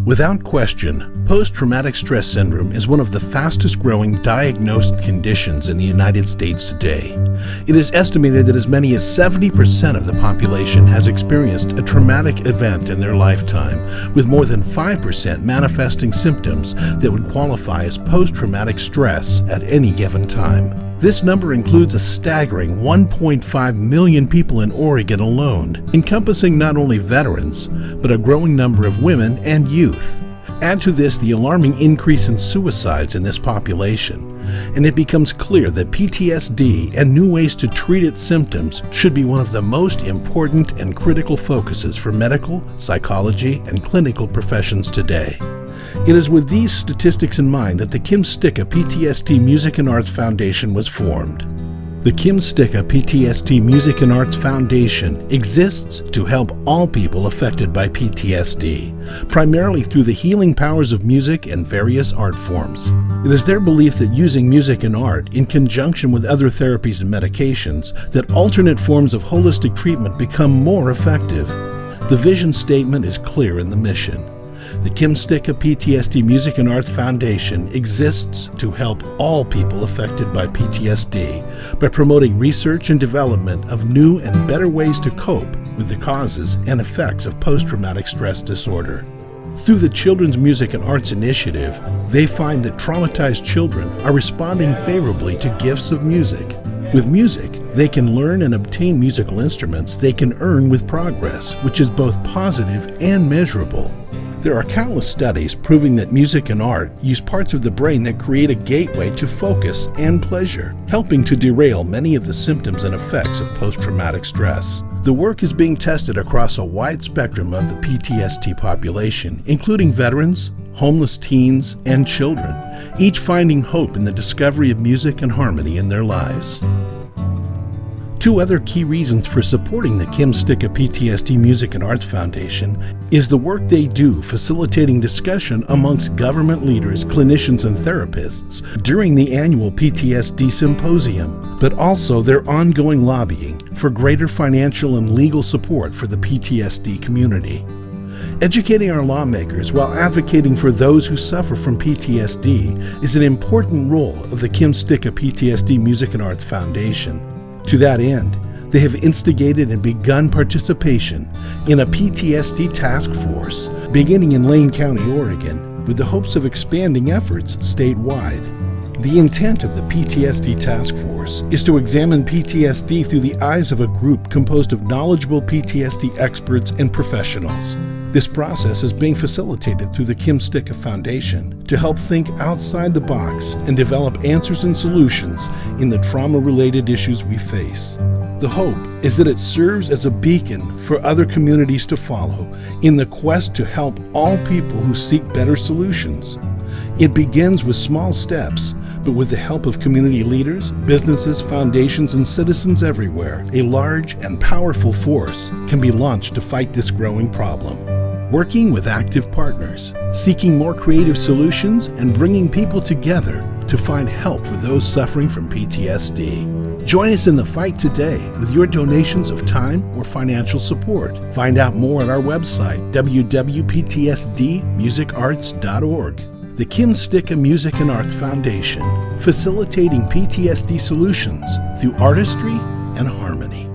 Without question, post-traumatic stress syndrome is one of the fastest-growing diagnosed conditions in the United States today. It is estimated that as many as 70% of the population has experienced a traumatic event in their lifetime, with more than 5% manifesting symptoms that would qualify as post-traumatic stress at any given time. This number includes a staggering 1.5 million people in Oregon alone, encompassing not only veterans, but a growing number of women and youth. Add to this the alarming increase in suicides in this population, and it becomes clear that PTSD and new ways to treat its symptoms should be one of the most important and critical focuses for medical, psychology, and clinical professions today. It is with these statistics in mind that the Sticka PTSD Music and Arts Foundation was formed. The Sticka PTSD Music and Arts Foundation exists to help all people affected by PTSD, primarily through the healing powers of music and various art forms. It is their belief that using music and art in conjunction with other therapies and medications, that alternate forms of holistic treatment become more effective. The vision statement is clear in the mission. The Sticka PTSD Music and Arts Foundation exists to help all people affected by PTSD by promoting research and development of new and better ways to cope with the causes and effects of post-traumatic stress disorder. Through the Children's Music and Arts Initiative, they find that traumatized children are responding favorably to gifts of music. With music, they can learn and obtain musical instruments they can earn with progress, which is both positive and measurable. There are countless studies proving that music and art use parts of the brain that create a gateway to focus and pleasure, helping to derail many of the symptoms and effects of post-traumatic stress. The work is being tested across a wide spectrum of the PTSD population, including veterans, homeless teens, and children, each finding hope in the discovery of music and harmony in their lives. Two other key reasons for supporting the Sticka PTSD Music and Arts Foundation is the work they do facilitating discussion amongst government leaders, clinicians, and therapists during the annual PTSD Symposium, but also their ongoing lobbying for greater financial and legal support for the PTSD community. Educating our lawmakers while advocating for those who suffer from PTSD is an important role of the Sticka PTSD Music and Arts Foundation. To that end, they have instigated and begun participation in a PTSD task force beginning in Lane County, Oregon, with the hopes of expanding efforts statewide. The intent of the PTSD task force is to examine PTSD through the eyes of a group composed of knowledgeable PTSD experts and professionals. This process is being facilitated through the Sticka Foundation to help think outside the box and develop answers and solutions in the trauma-related issues we face. The hope is that it serves as a beacon for other communities to follow in the quest to help all people who seek better solutions. It begins with small steps, but with the help of community leaders, businesses, foundations, and citizens everywhere, a large and powerful force can be launched to fight this growing problem. Working with active partners, seeking more creative solutions, and bringing people together to find help for those suffering from PTSD. Join us in the fight today with your donations of time or financial support. Find out more at our website, www.ptsdmusicarts.org. The Sticka Music and Arts Foundation, facilitating PTSD solutions through artistry and harmony.